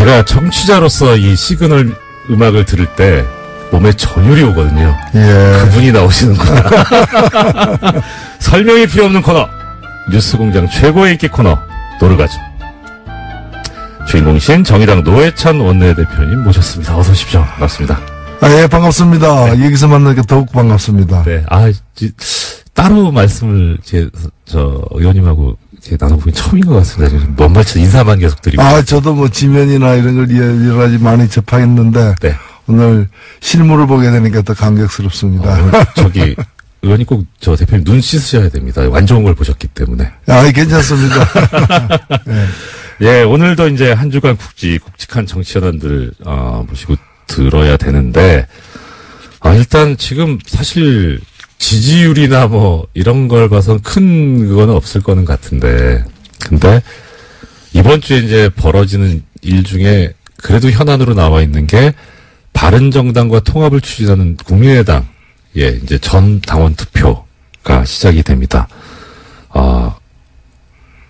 제가 청취자로서 이 시그널 음악을 들을 때 몸에 전율이 오거든요. 예. 그분이 나오시는구나. 설명이 필요 없는 코너. 뉴스공장 최고의 인기 코너. 노르가즘. 주인공이신 정의당 노회찬 원내대표님 모셨습니다. 어서 오십시오. 반갑습니다. 예, 반갑습니다. 네. 여기서 만나니까 더욱 반갑습니다. 네. 따로 말씀을 의원님하고 나눠보기 처음인 것 같습니다. 먼 발치 인사만 계속 드리고. 저도 뭐 지면이나 이런 걸 여러 가지 많이 접하겠는데. 네. 오늘 실물을 보게 되니까 더 감격스럽습니다. 의원님 꼭 대표님 눈 씻으셔야 됩니다. 안 좋은 걸 보셨기 때문에. 괜찮습니다. 네. 예, 오늘도 이제 한 주간 굵직한 정치 현안들, 모시고 들어야 되는데, 일단 지금 사실 지지율이나 이런 걸 봐선 큰 그거는 없을 거는 같은데, 근데 이번 주에 이제 벌어지는 일 중에 그래도 현안으로 나와 있는 게 바른정당과 통합을 추진하는 국민의당, 이제 전 당원 투표가 시작이 됩니다.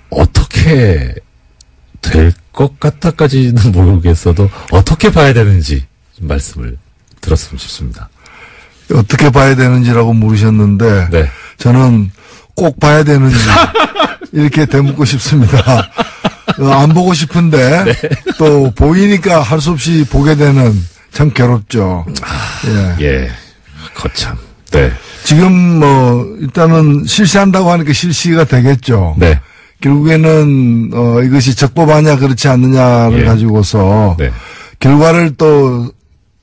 어떻게 될 것 같다까지는 모르겠어도 어떻게 봐야 되는지 좀 말씀을 들었으면 싶습니다. 어떻게 봐야 되는지라고 물으셨는데, 네. 저는 꼭 봐야 되는지 이렇게 되묻고 싶습니다. 안 보고 싶은데 네. 또 보이니까 할 수 없이 보게 되는 참 괴롭죠. 예, 거참. 네. 지금 일단은 실시한다고 하니까 실시가 되겠죠. 네. 결국에는 이것이 적법하냐 그렇지 않느냐를 가지고서 네. 결과를 또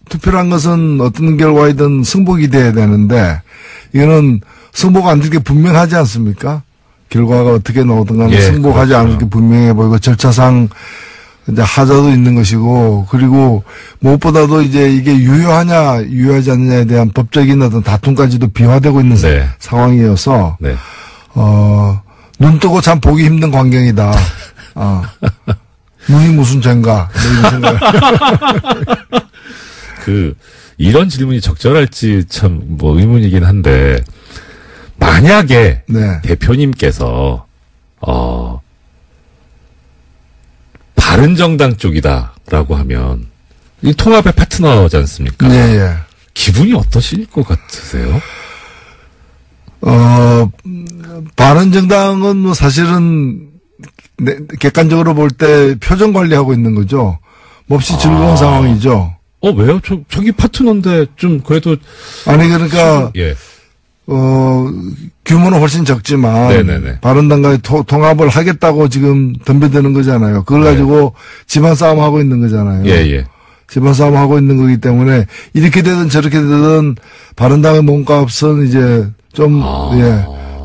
투표란 것은 어떤 결과이든 승복이 돼야 되는데 이거는 승복가 안 되게 분명하지 않습니까? 결과가 어떻게 나오든 간에 승복하지 않을 게 분명해 보이고 절차상 이제 하자도 있는 것이고 그리고 무엇보다도 이제 이게 유효하냐 유효하지 않느냐에 대한 법적인 어떤 다툼까지도 비화되고 있는 상황이어서 눈 뜨고 참 보기 힘든 광경이다. 눈이 무슨 죄인가 이런 생각. 이런 질문이 적절할지 참 의문이긴 한데 만약에 대표님께서 바른정당 쪽이다라고 하면 이 통합의 파트너지 않습니까? 네. 기분이 어떠실 것 같으세요? 바른정당은 사실은 객관적으로 볼 때 표정 관리하고 있는 거죠. 몹시 즐거운 상황이죠. 왜요? 저기 파트너인데 좀 그래도 그러니까 규모는 훨씬 적지만 네네네. 바른당과의 통합을 하겠다고 지금 덤벼드는 거잖아요. 그걸 가지고 집안 싸움 하고 있는 거잖아요. 예. 집안 싸움 하고 있는 거기 때문에 이렇게 되든 저렇게 되든 바른당의 몸값은 이제 좀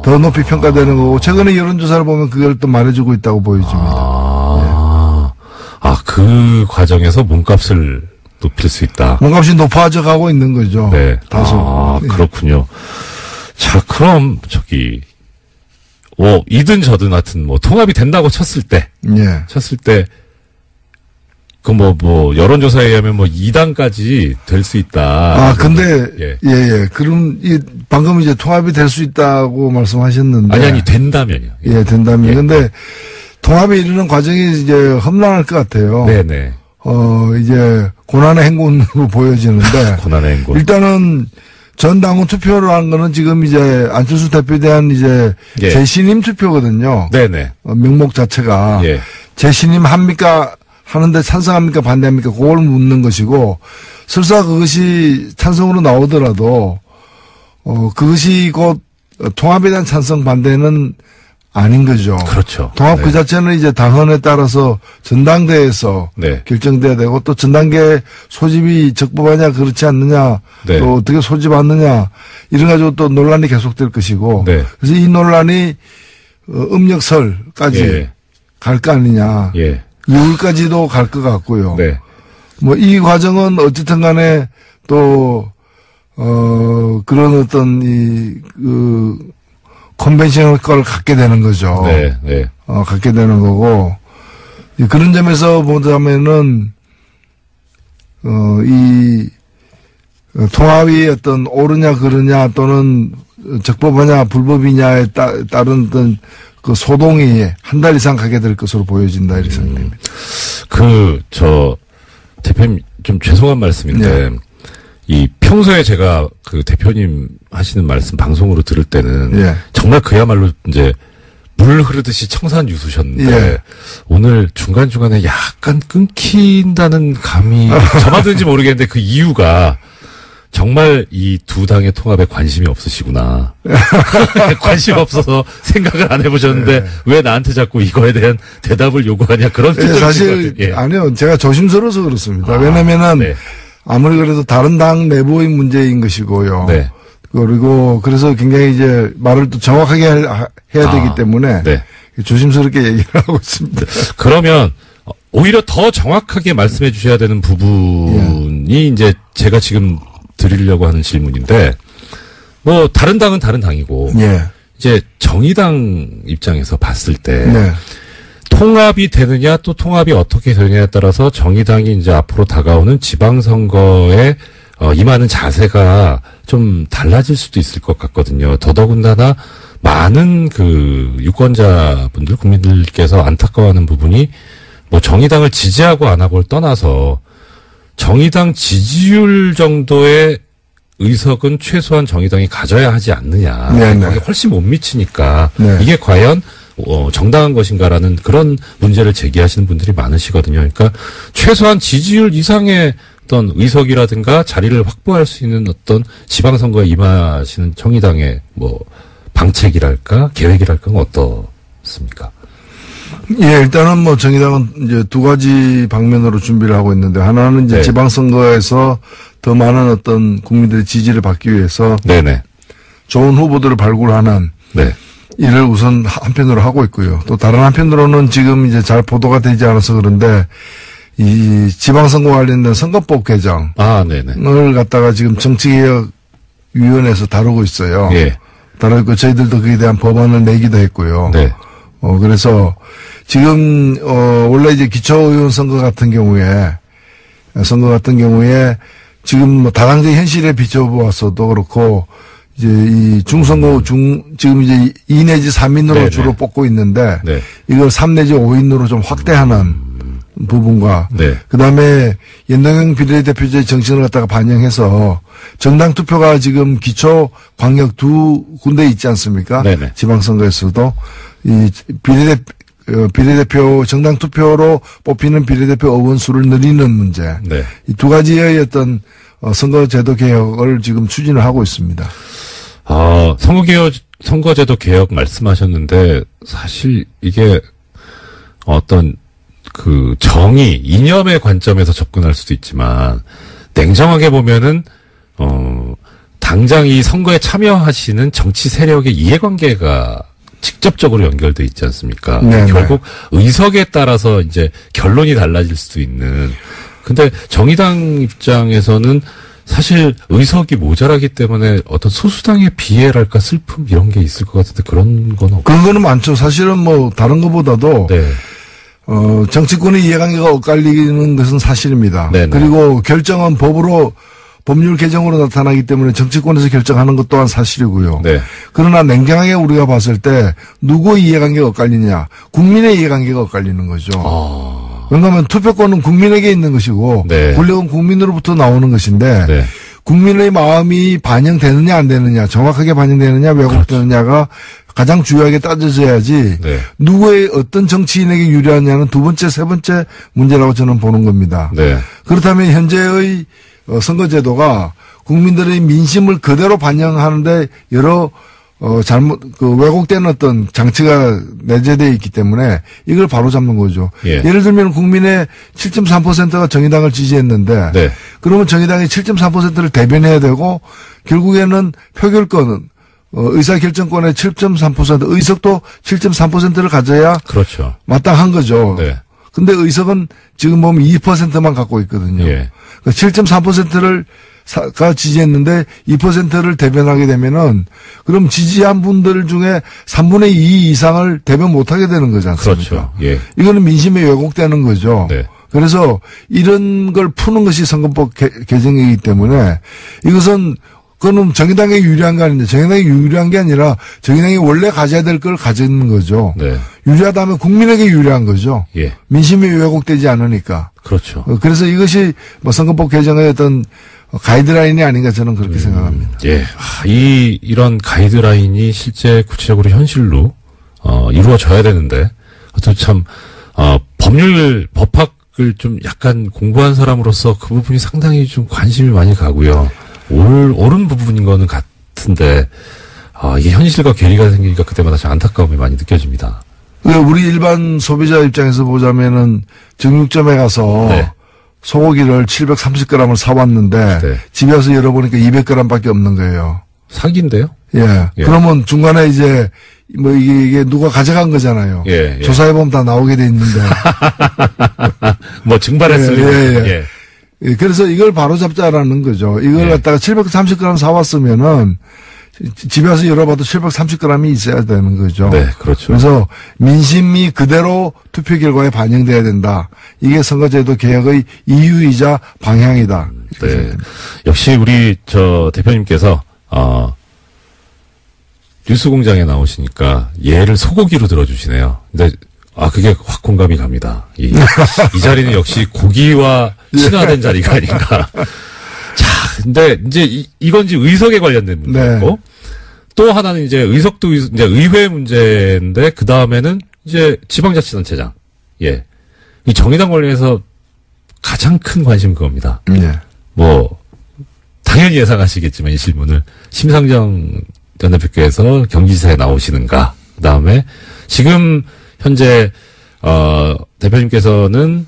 더 높이 평가되는 거고 최근에 여론조사를 보면 그걸 또 말해주고 있다고 보여집니다. 그 과정에서 몸값을 높일 수 있다. 몸값이 높아져 가고 있는 거죠. 네. 다소. 그렇군요. 자, 그럼 이든 저든 하여튼 통합이 된다고 쳤을 때 여론조사에 의하면 2당까지 될 수 있다. 근데 그럼 방금 이제 통합이 될 수 있다고 말씀하셨는데 아니 된다면요. 된다면. 근데 통합에 이르는 과정이 이제 험난할 것 같아요. 네네. 이제 고난의 행군으로 보여지는데 고난의 행군. 일단은 전 당원 투표를 한 거는 지금 이제 안철수 대표에 대한 이제 재신임 투표거든요. 네네. 명목 자체가 재신임 합니까? 하는데 찬성합니까? 반대합니까? 그걸 묻는 것이고 설사 그것이 찬성으로 나오더라도 그것이 곧 통합에 대한 찬성 반대는 아닌 거죠. 그렇죠. 통합 그 자체는 이제 당헌에 따라서 전당대회에서 결정돼야 되고 또 전당계 소집이 적법하냐 그렇지 않느냐 또 어떻게 소집하느냐 이런 가지고 또 논란이 계속될 것이고 그래서 이 논란이 음력설까지 갈 거 아니냐. 6월까지도 갈 것 같고요. 이 과정은 어쨌든 간에 또 그런 어떤 컨벤셔널 걸 갖게 되는 거죠. 갖게 되는 거고, 그런 점에서 보자면은, 통합이 어떤 옳으냐, 그르냐, 또는 적법하냐, 불법이냐에 따른 어떤 그 소동이 한 달 이상 가게 될 것으로 보여진다, 이렇게 생각됩니다. 대표님 좀 죄송한 말씀인데, 네. 이 평소에 제가 그 대표님 하시는 말씀 방송으로 들을 때는 네. 정말 그야말로 이제 물 흐르듯이 청산유수셨는데 네. 오늘 중간중간에 약간 끊긴다는 감이 저마든지 모르겠는데 그 이유가 정말 이 두 당의 통합에 관심이 없으시구나. 관심 없어서 생각을 안 해보셨는데 네. 왜 나한테 자꾸 이거에 대한 대답을 요구하냐 그런 네, 사실 예. 아니요 제가 조심스러워서 그렇습니다. 왜냐면은 네. 아무리 그래도 다른 당 내부의 문제인 것이고요. 네. 그리고 그래서 굉장히 이제 말을 또 정확하게 해야 되기 때문에 네. 조심스럽게 얘기를 하고 있습니다. 그러면 오히려 더 정확하게 말씀해 주셔야 되는 부분이 예. 이제 제가 지금 드리려고 하는 질문인데 뭐 다른 당은 다른 당이고 예. 이제 정의당 입장에서 봤을 때 네. 통합이 되느냐 또 통합이 어떻게 되느냐에 따라서 정의당이 이제 앞으로 다가오는 지방선거에 임하는 자세가 좀 달라질 수도 있을 것 같거든요. 더더군다나 많은 그 유권자분들 국민들께서 안타까워하는 부분이 뭐 정의당을 지지하고 안 하고를 떠나서 정의당 지지율 정도의 의석은 최소한 정의당이 가져야 하지 않느냐. 거기에 훨씬 못 미치니까 네. 이게 과연 정당한 것인가라는 그런 문제를 제기하시는 분들이 많으시거든요. 그러니까 최소한 지지율 이상의 어떤 의석이라든가 자리를 확보할 수 있는 어떤 지방선거에 임하시는 정의당의 뭐 방책이랄까 계획이랄까 어떻습니까? 예, 일단은 뭐 정의당은 이제 두 가지 방면으로 준비를 하고 있는데 하나는 이제 네. 지방선거에서 더 많은 어떤 국민들의 지지를 받기 위해서 네네. 좋은 후보들을 발굴하는 네. 일을 우선 한편으로 하고 있고요. 또 다른 한편으로는 지금 이제 잘 보도가 되지 않아서 그런데 이 지방선거 관련된 선거법 개정을 갖다가 지금 정치개혁위원회에서 다루고 있어요. 예. 다루고 있고 저희들도 그에 대한 법안을 내기도 했고요. 네. 그래서 지금 원래 이제 기초의원 선거 같은 경우에 지금 뭐 다당제 현실에 비춰보았어도 그렇고 이제 이 중선거 지금 이제 2 내지 3인으로 네네. 주로 뽑고 있는데 네. 이걸 3 내지 5인으로 좀 확대하는 부분과 네. 그다음에 연동형 비례대표제의 정신을 갖다가 반영해서 정당 투표가 지금 기초 광역 두 군데 있지 않습니까? 네네. 지방선거에서도 이 비례대표 정당 투표로 뽑히는 비례대표 의원수를 늘리는 문제. 네. 이 두 가지의 어떤 선거제도 개혁을 지금 추진을 하고 있습니다. 선거제도 개혁 말씀하셨는데 사실 이게 어떤 그 정의, 이념의 관점에서 접근할 수도 있지만 냉정하게 보면은 당장 이 선거에 참여하시는 정치 세력의 이해관계가 직접적으로 연결돼 있지 않습니까? 네네. 결국 의석에 따라서 이제 결론이 달라질 수도 있는. 근데 정의당 입장에서는 사실 의석이 모자라기 때문에 어떤 소수당의 비애랄까 슬픔 이런 게 있을 것 같은데 그런 건 없고. 그런 거는 많죠. 사실은 뭐 다른 것보다도 네. 정치권의 이해관계가 엇갈리는 것은 사실입니다. 네네. 그리고 결정은 법률 개정으로 나타나기 때문에 정치권에서 결정하는 것 또한 사실이고요. 네. 그러나 냉정하게 우리가 봤을 때 누구의 이해관계가 엇갈리냐. 국민의 이해관계가 엇갈리는 거죠. 왜냐하면 투표권은 국민에게 있는 것이고 네. 권력은 국민으로부터 나오는 것인데 네. 국민의 마음이 반영되느냐 안 되느냐 정확하게 반영되느냐 왜곡되느냐가 그렇죠. 가장 중요하게 따져져야지 네. 누구의 어떤 정치인에게 유리하냐는 두 번째 세 번째 문제라고 저는 보는 겁니다. 네. 그렇다면 현재의 선거제도가 국민들의 민심을 그대로 반영하는데 여러 왜곡된 어떤 장치가 내재되어 있기 때문에 이걸 바로잡는 거죠. 예를 들면 국민의 7.3%가 정의당을 지지했는데 네. 그러면 정의당이 7.3%를 대변해야 되고 결국에는 표결권은 의사결정권의 7.3% 의석도 7.3%를 가져야 그렇죠. 마땅한 거죠. 네. 근데 의석은 지금 보면 2%만 갖고 있거든요. 예. 7.3%를 가 지지했는데 2%를 대변하게 되면은 그럼 지지한 분들 중에 3분의 2 이상을 대변 못하게 되는 거지 않습니까? 그렇죠. 예. 이거는 민심에 왜곡되는 거죠. 네. 그래서 이런 걸 푸는 것이 선거법 개정이기 때문에 이것은 그거는 정의당에 유리한 거 아닌데 정의당이 유리한 게 아니라 정의당이 원래 가져야 될 걸 가지는 거죠. 네. 유리하다면 국민에게 유리한 거죠. 예. 민심이 왜곡되지 않으니까. 그렇죠. 그래서 이것이 뭐 선거법 개정의 어떤 가이드라인이 아닌가 저는 그렇게 생각합니다. 예. 이런 가이드라인이 실제 구체적으로 현실로 이루어져야 되는데 어떤 참 법학을 좀 약간 공부한 사람으로서 그 부분이 상당히 좀 관심이 많이 가고요. 옳은 부분인 거는 같은데 이게 현실과 괴리가 생기니까 그때마다 좀 안타까움이 많이 느껴집니다. 우리 일반 소비자 입장에서 보자면은 정육점에 가서 네. 소고기를 730g을 사왔는데 네. 집에 와서 열어보니까 200g밖에 없는 거예요. 사기인데요? 예. 그러면 중간에 이제 뭐 이게 누가 가져간 거잖아요. 예. 조사해보면 다 나오게 돼 있는데. 뭐 증발했을 리는. 예. 그래서 이걸 바로 잡자라는 거죠. 이걸 갖다가 730g 사왔으면은 집에 와서 열어봐도 730g이 있어야 되는 거죠. 네, 그렇죠. 그래서 민심이 그대로 투표 결과에 반영돼야 된다. 이게 선거제도 개혁의 이유이자 방향이다. 네. 역시 우리 대표님께서 뉴스공장에 나오시니까 예를 소고기로 들어주시네요. 근데 그게 확 공감이 갑니다. 이 자리는 역시 고기와 친화된 자리가 아닌가. 자, 근데 이제 이건 이제 의석에 관련된 문제고 네. 또 하나는 이제 의석도 이제 의회 문제인데 그 다음에는 이제 지방자치단체장. 예, 이 정의당 관련해서 가장 큰 관심 그겁니다. 네. 뭐 당연히 예상하시겠지만 이 질문을 심상정 전 대표께서 경기지사에 나오시는가. 그 다음에 지금 현재 대표님께서는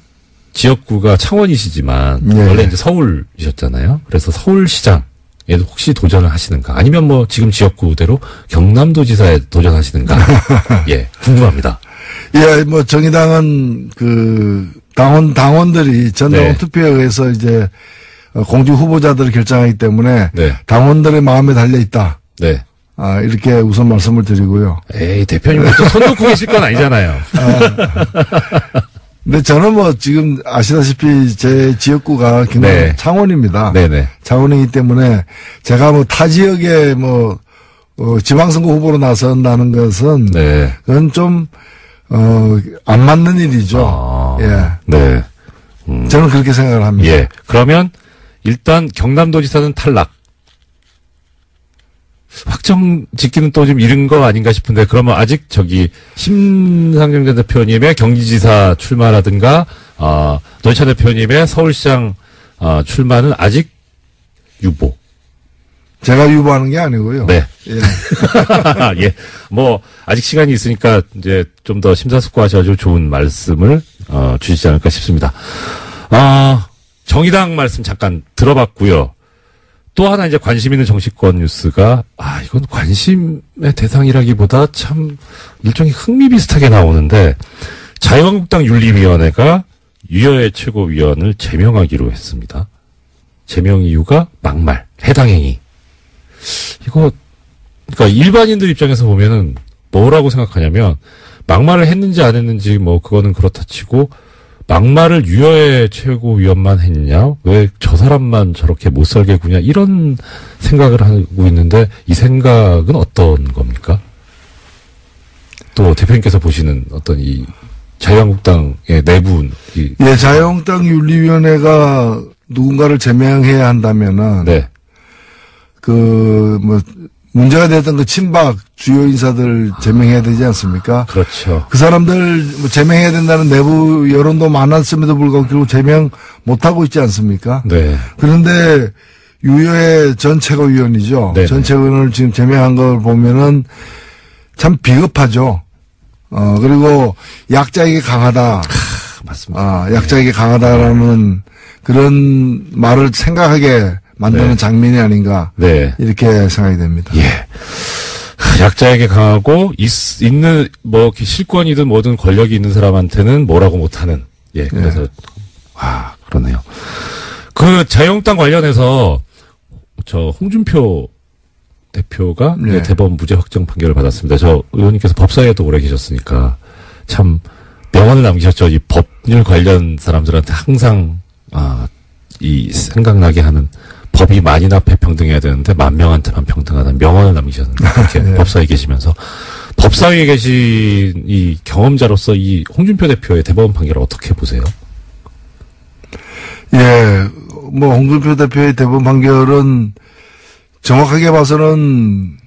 지역구가 창원이시지만 네. 원래 이제 서울이셨잖아요. 그래서 서울시장에 혹시 도전을 하시는가? 아니면 뭐 지금 지역구대로 경남도지사에 도전하시는가? 예, 궁금합니다. 예, 뭐 정의당은 그 당원들이 전당 네. 투표에 의해서 이제 공직 후보자들을 결정하기 때문에 네. 당원들의 마음에 달려 있다. 네. 이렇게 우선 말씀을 드리고요. 에이, 대표님 또 손 놓고 계실 건 아니잖아요. 근데 저는 뭐 지금 아시다시피 제 지역구가 경남 네. 창원입니다. 네네. 창원이기 때문에 제가 뭐 타 지역에 뭐 지방선거 후보로 나선다는 것은 네. 그건 좀 안 맞는 일이죠. 예. 네. 저는 그렇게 생각을 합니다. 예. 그러면 일단 경남도지사는 탈락. 확정 짓기는 또 좀 이른 거 아닌가 싶은데 그러면 아직 심상정 전 대표님의 경기지사 출마라든가 노회찬 대표님의 서울시장 출마는 아직 유보. 제가 유보하는 게 아니고요. 네. 예. 예. 뭐 아직 시간이 있으니까 이제 좀 더 심사숙고하셔가지고 좋은 말씀을 주시지 않을까 싶습니다. 정의당 말씀 잠깐 들어봤고요. 또 하나 이제 관심 있는 정치권 뉴스가 이건 관심의 대상이라기보다 참 일종의 흥미 비슷하게 나오는데 자유한국당 윤리위원회가 유여의 최고위원을 제명하기로 했습니다. 제명 이유가 막말, 해당 행위. 이거 그러니까 일반인들 입장에서 보면은 뭐라고 생각하냐면 막말을 했는지 안 했는지 뭐 그거는 그렇다 치고 막말을 유여의 최고위원만 했냐? 왜 저 사람만 저렇게 못 살게 구냐? 이런 생각을 하고 있는데 이 생각은 어떤 겁니까? 또 대표님께서 보시는 어떤 이 자유한국당의 내부 예, 자유한국당 윤리위원회가 누군가를 제명해야 한다면은 네. 문제가 됐던 그 친박 주요 인사들 제명해야 되지 않습니까? 그렇죠. 그 사람들 제명해야 된다는 내부 여론도 많았음에도 불구하고 결국 제명 못하고 있지 않습니까? 네. 그런데 유여의 전 최고위원이죠. 네네. 전 최고위원을 지금 제명한 걸 보면은 참 비겁하죠. 그리고 약자에게 강하다. 맞습니다. 약자에게 강하다라는 그런 말을 생각하게 만드는 네. 장면이 아닌가. 네. 이렇게 생각이 됩니다. 예. 약자에게 강하고, 있는, 실권이든 뭐든 권력이 있는 사람한테는 뭐라고 못하는. 예. 그래서, 네. 그러네요. 자유한국당 관련해서, 홍준표 대표가 네. 대법원 무죄 확정 판결을 받았습니다. 의원님께서 법사위에도 오래 계셨으니까, 참, 명언을 남기셨죠. 이 법률 관련 사람들한테 항상, 이 생각나게 하는 법이 만인 앞에 평등해야 되는데 만 명한테만 평등하다는 명언을 남기셨는데 그렇게 네. 법사위에 계시면서 법사위에 계신 이 경험자로서 이 홍준표 대표의 대법원 판결을 어떻게 보세요? 예, 뭐 홍준표 대표의 대법원 판결은 정확하게 봐서는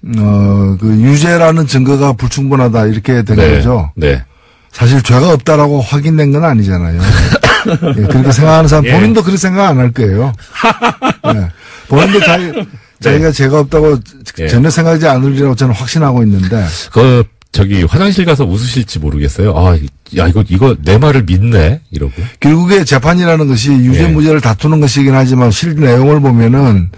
그 유죄라는 증거가 불충분하다 이렇게 된 네. 거죠. 네. 사실 죄가 없다라고 확인된 건 아니잖아요. 예, 그렇게 생각하는 사람 본인도 그렇게 생각 안 할 거예요. 예, 본인도 자기가 죄가 없다고 전혀 생각하지 않으리라고 저는 확신하고 있는데. 저기 화장실 가서 웃으실지 모르겠어요. 아, 야 이거 내 말을 믿네 이러고. 결국에 재판이라는 것이 유죄 무죄를 다투는 것이긴 하지만 실 내용을 보면은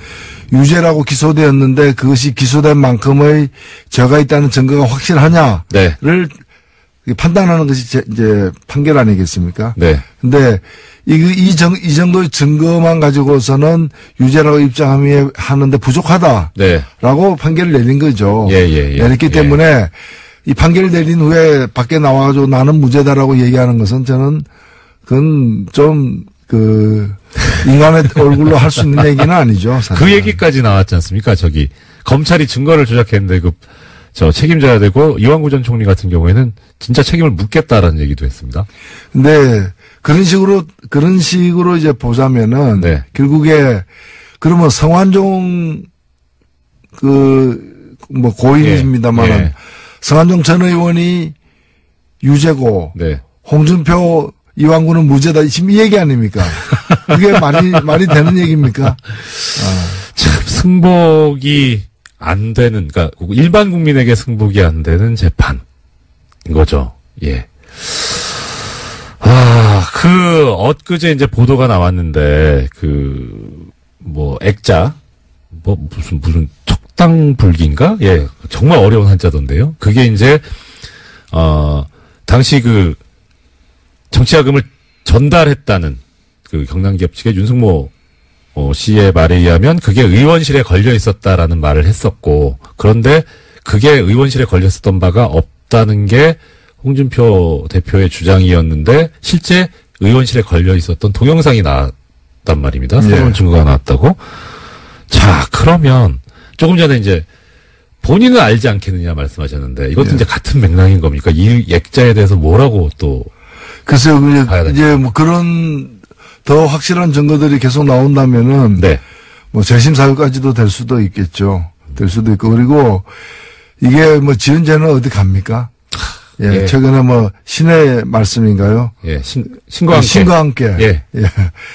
유죄라고 기소되었는데 그것이 기소된 만큼의 죄가 있다는 증거가 확실하냐를 네. 판단하는 것이 이제 판결 아니겠습니까? 네. 근데 이 정도의 증거만 가지고서는 유죄라고 입장하는데 부족하다라고 네. 판결을 내린 거죠. 내렸기 때문에 이 판결을 내린 후에 밖에 나와가지고 나는 무죄다라고 얘기하는 것은 저는 그건 좀 인간의 얼굴로 할 수 있는 얘기는 아니죠. 사실은. 그 얘기까지 나왔지 않습니까? 저기 검찰이 증거를 조작했는데 책임져야 되고 이완구 전 총리 같은 경우에는 진짜 책임을 묻겠다라는 얘기도 했습니다. 근데 그런 식으로 이제 보자면은 네. 결국에 그러면 성완종 고인입니다만은 성완종 전 의원이 유죄고 네. 홍준표 이완구는 무죄다. 지금 이 얘기 아닙니까? 그게 말이 되는 얘기입니까? 참 승복이 안 되는, 그러니까 일반 국민에게 승복이 안 되는 재판인 거죠. 예. 엊그제 이제 보도가 나왔는데 액자 무슨 척당불기인가? 예, 정말 어려운 한자던데요. 그게 이제 당시 정치자금을 전달했다는 경남기업 측의 윤승모 씨의 말에 의하면 그게 의원실에 걸려 있었다라는 말을 했었고, 그런데 그게 의원실에 걸려 있었던 바가 없다는 게 홍준표 대표의 주장이었는데 실제 의원실에 걸려 있었던 동영상이 나왔단 말입니다. 새로운 증거가 나왔다고. 자, 그러면 조금 전에 이제 본인은 알지 않겠느냐 말씀하셨는데 이것도 이제 같은 맥락인 겁니까? 이 액자에 대해서 뭐라고 또 글쎄요, 이제 그런 더 확실한 증거들이 계속 나온다면은 네. 재심 사유까지도 될 수도 있겠죠. 될 수도 있고, 그리고 이게 지은 죄는 어디 갑니까? 예, 최근에 신의 말씀인가요? 예, 신과 함께. 신과 함께. 예.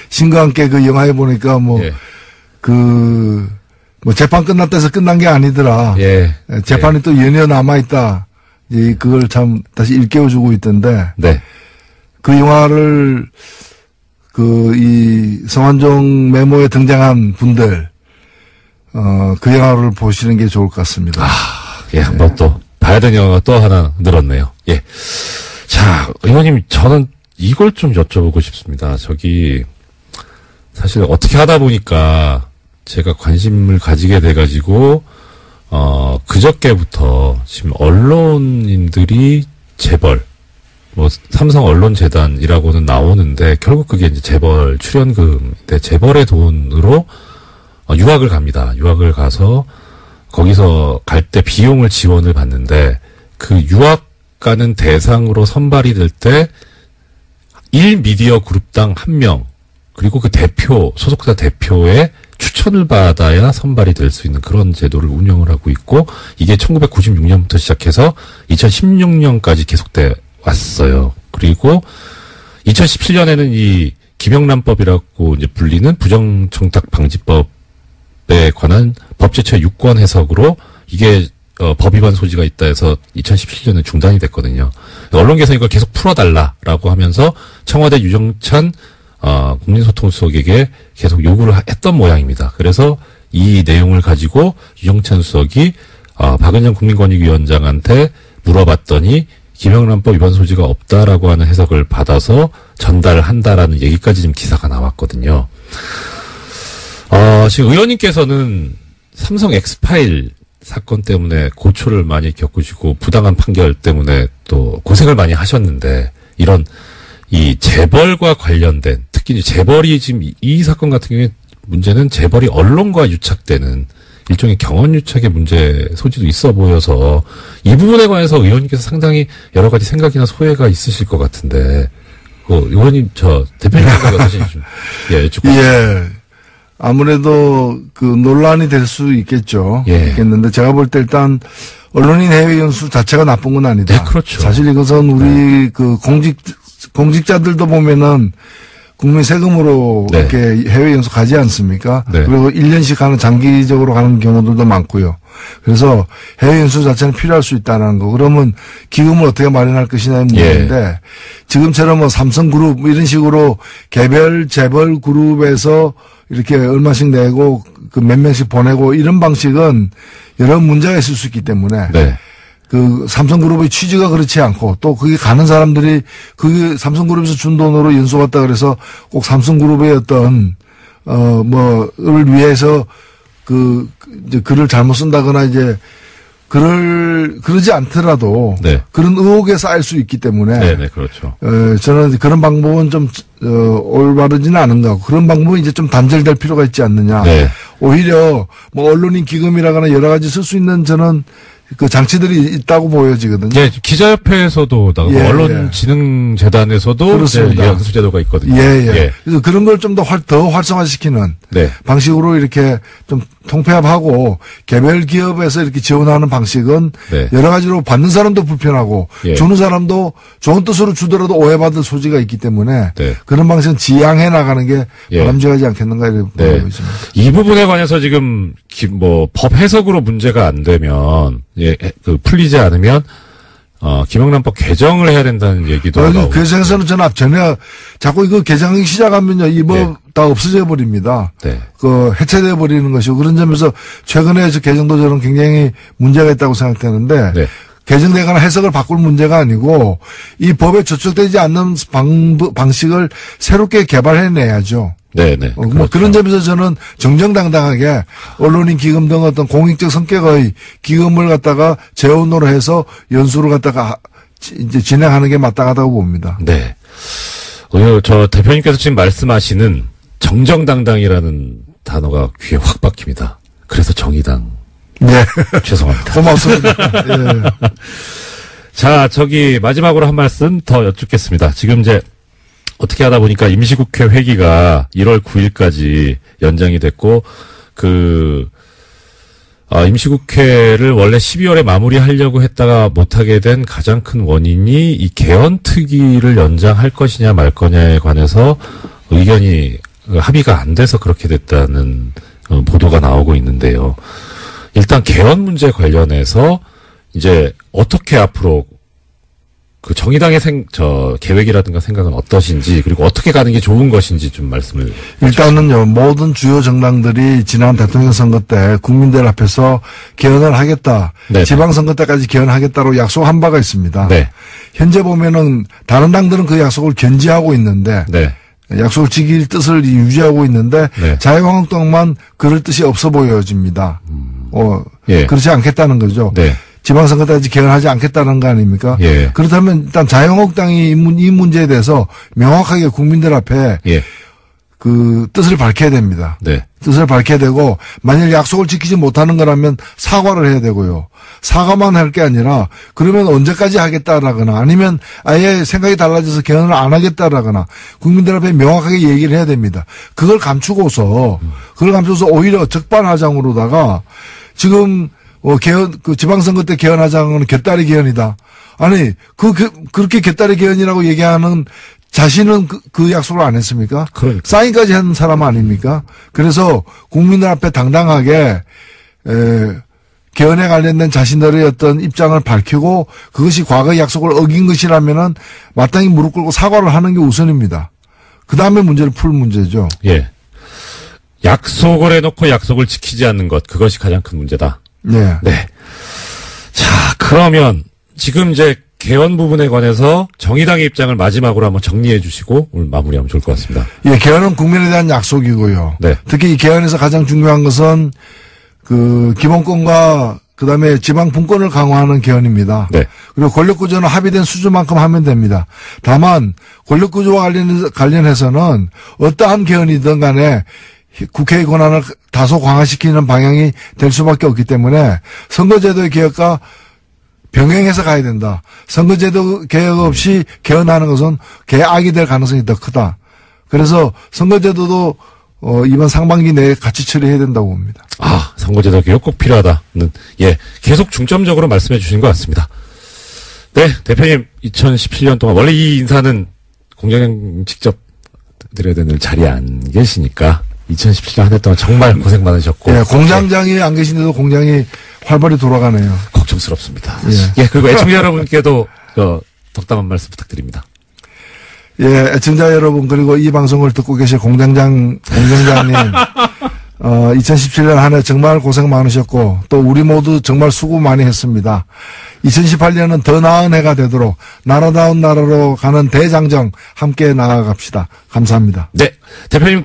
신과 함께 영화에 보니까 재판 끝났다 해서 끝난 게 아니더라. 재판이 또 연이어 남아있다. 그걸 참 다시 일깨워주고 있던데. 네. 그 영화를 이 성완종 메모에 등장한 분들 그 영화를 보시는 게 좋을 것 같습니다. 한번 또 봐야 되는 영화가 또 하나 늘었네요. 예. 자, 의원님, 저는 이걸 좀 여쭤보고 싶습니다. 사실 어떻게 하다 보니까 제가 관심을 가지게 돼가지고 그저께부터 지금 언론인들이 재벌 삼성 언론재단이라고는 나오는데 결국 그게 이제 재벌 출연금인데 재벌의 돈으로 유학을 갑니다. 유학을 가서 거기서 갈 때 비용을 지원을 받는데 그 유학 가는 대상으로 선발이 될 때 1미디어 그룹당 1명 그리고 그 소속사 대표의 추천을 받아야 선발이 될 수 있는 그런 제도를 운영을 하고 있고 이게 1996년부터 시작해서 2016년까지 계속돼 왔어요. 그리고 2017년에는 이 김영란법이라고 이제 불리는 부정청탁 방지법에 관한 법제처 유권 해석으로 이게 법 위반 소지가 있다 해서 2017년에 중단이 됐거든요. 언론계에서 이걸 계속 풀어달라라고 하면서 청와대 유정찬 국민소통수석에게 계속 요구를 했던 모양입니다. 그래서 이 내용을 가지고 유정찬 수석이 박은정 국민권익위원장한테 물어봤더니 김영란법 위반 소지가 없다라고 하는 해석을 받아서 전달을 한다라는 얘기까지 지금 기사가 나왔거든요. 지금 의원님께서는 삼성 엑스파일 사건 때문에 고초를 많이 겪으시고 부당한 판결 때문에 또 고생을 많이 하셨는데 이런 이 재벌과 관련된 특히 재벌이 지금 이 사건 같은 경우에 문제는 재벌이 언론과 유착되는 일종의 경원 유착의 문제 소지도 있어 보여서 이 부분에 관해서 의원님께서 상당히 여러 가지 생각이나 소회가 있으실 것 같은데, 의원님, 대표님 생각이 어떠신지 좀, 예. 아무래도 논란이 될 수 있겠죠. 있겠는데, 제가 볼 때 일단, 언론인 해외 연수 자체가 나쁜 건 아니다. 네, 그렇죠. 사실 이것은 우리 공직자들도 보면은, 국민 세금으로 이렇게 해외 연수 가지 않습니까? 그리고 1년씩 가는 장기적으로 가는 경우들도 많고요. 그래서 해외 연수 자체는 필요할 수 있다는 거. 그러면 기금을 어떻게 마련할 것이냐의 문제인데 지금처럼 삼성그룹 이런 식으로 개별 재벌 그룹에서 이렇게 얼마씩 내고 몇 명씩 보내고 이런 방식은 여러 문제가 있을 수 있기 때문에 삼성그룹의 취지가 그렇지 않고 또 거기 가는 사람들이 삼성그룹에서 준 돈으로 연수 갔다 그래서 꼭 삼성그룹의 어떤 을 위해서 이제 글을 잘못 쓴다거나 이제 그러지 않더라도 그런 의혹에 쌓일 수 있기 때문에 그렇죠. 저는 그런 방법은 좀 올바르지는 않은 것 같고 그런 방법은 이제 좀 단절될 필요가 있지 않느냐. 오히려 언론인 기금이라거나 여러 가지 쓸 수 있는 저는 장치들이 있다고 보여지거든요. 기자협회에서도 언론진흥재단에서도 연수제도가 있거든요. 그래서 그런 걸 좀 더 활성화시키는 방식으로 이렇게 좀 통폐합하고 개별 기업에서 이렇게 지원하는 방식은 여러 가지로 받는 사람도 불편하고 주는 사람도 좋은 뜻으로 주더라도 오해받을 소지가 있기 때문에 그런 방식은 지양해 나가는 게 바람직하지 않겠는가 이렇게 보고 있습니다. 이 부분에 관해서 지금 법 해석으로 문제가 안 되면 풀리지 않으면 김영란법 개정을 해야 된다는 얘기도 나오고. 개정에서는 전혀 자꾸 이거 개정 시작하면요 이 법 다 없어져 버립니다. 해체돼 버리는 것이고 그런 점에서 최근에 개정도 저는 굉장히 문제가 있다고 생각되는데. 개정되거나 해석을 바꿀 문제가 아니고 이 법에 저촉되지 않는 방식을 새롭게 개발해내야죠. 그렇죠. 그런 점에서 저는 정정당당하게 언론인 기금 등 어떤 공익적 성격의 기금을 갖다가 재원으로 해서 연수를 갖다가 이제 진행하는 게 마땅하다고 봅니다. 오늘 대표님께서 지금 말씀하시는 정정당당이라는 단어가 귀에 확 박힙니다. 그래서 정의당. 죄송합니다. 고맙습니다. 자, 마지막으로 한 말씀 더 여쭙겠습니다. 지금 어떻게 하다 보니까 임시국회 회기가 1월 9일까지 연장이 됐고, 임시국회를 원래 12월에 마무리하려고 했다가 못하게 된 가장 큰 원인이 이 개헌특위를 연장할 것이냐 말 거냐에 관해서 의견이 합의가 안 돼서 그렇게 됐다는 보도가 나오고 있는데요. 일단 개헌 문제 관련해서 이제 어떻게 앞으로 정의당의 계획이라든가 생각은 어떠신지 그리고 어떻게 가는 게 좋은 것인지 좀 말씀을 일단은요 모든 주요 정당들이 지난 대통령 선거 때 국민들 앞에서 개헌을 하겠다 지방선거 때까지 개헌하겠다고 약속한 바가 있습니다. 현재 보면은 다른 당들은 그 약속을 견지하고 있는데 약속을 지킬 뜻을 유지하고 있는데 자유한국당만 그럴 뜻이 없어 보여집니다. 그렇지 않겠다는 거죠. 지방선거 때까지 개헌하지 않겠다는 거 아닙니까? 그렇다면 일단 자유한국당이 이 문제에 대해서 명확하게 국민들 앞에 뜻을 밝혀야 됩니다. 뜻을 밝혀야 되고 만일 약속을 지키지 못하는 거라면 사과를 해야 되고요. 사과만 할 게 아니라 그러면 언제까지 하겠다라거나 아니면 아예 생각이 달라져서 개헌을 안 하겠다라거나 국민들 앞에 명확하게 얘기를 해야 됩니다. 그걸 감추고서 오히려 적반하장으로다가 지금 지방선거 때 개헌하자는 곁다리 개헌이다. 아니 그렇게 곁다리 개헌이라고 얘기하는 자신은 그 약속을 안 했습니까? 사인까지 한 사람 아닙니까? 그래서 국민들 앞에 당당하게 개헌에 관련된 자신들의 어떤 입장을 밝히고 그것이 과거의 약속을 어긴 것이라면은 마땅히 무릎 꿇고 사과를 하는 게 우선입니다. 그 다음에 문제를 풀 문제죠. 약속을 해놓고 약속을 지키지 않는 것 그것이 가장 큰 문제다. 자, 그러면 지금 개헌 부분에 관해서 정의당의 입장을 마지막으로 한번 정리해 주시고 오늘 마무리하면 좋을 것 같습니다. 개헌은 국민에 대한 약속이고요. 특히 이 개헌에서 가장 중요한 것은 기본권과 그다음에 지방 분권을 강화하는 개헌입니다. 그리고 권력구조는 합의된 수준만큼 하면 됩니다. 다만 권력구조와 관련해서는 어떠한 개헌이든 간에 국회의 권한을 다소 강화시키는 방향이 될 수밖에 없기 때문에 선거제도의 개혁과 병행해서 가야 된다. 선거제도 개혁 없이 개헌하는 것은 개악이 될 가능성이 더 크다. 그래서 선거제도도 이번 상반기 내에 같이 처리해야 된다고 봅니다. 아, 선거제도 개혁 꼭 필요하다는, 예, 계속 중점적으로 말씀해 주신 것 같습니다. 네, 대표님, 2017년 동안, 원래 이 인사는 공장장 직접 드려야 되는 자리에 안 계시니까, 2017년 한 해 동안 정말 고생 많으셨고. 예, 공장장이 안 계신데도 공장이 활발히 돌아가네요. 걱정스럽습니다. 예, 그리고 애청자 여러분께도, 덕담한 말씀 부탁드립니다. 예, 애청자 여러분, 그리고 이 방송을 듣고 계실 공장장님, 2017년 한 해 정말 고생 많으셨고, 또 우리 모두 정말 수고 많이 했습니다. 2018년은 더 나은 해가 되도록 나라다운 나라로 가는 대장정 함께 나아갑시다. 감사합니다. 네. 대표님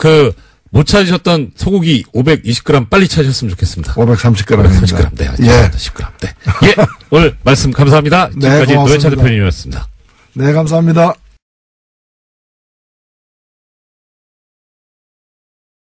못 찾으셨던 소고기 520g 빨리 찾으셨으면 좋겠습니다. 530g. 530g. 네. 예. 10g. 네. 예. 오늘 말씀 감사합니다. 지금까지 네, 노회찬 대표님이었습니다. 네, 감사합니다.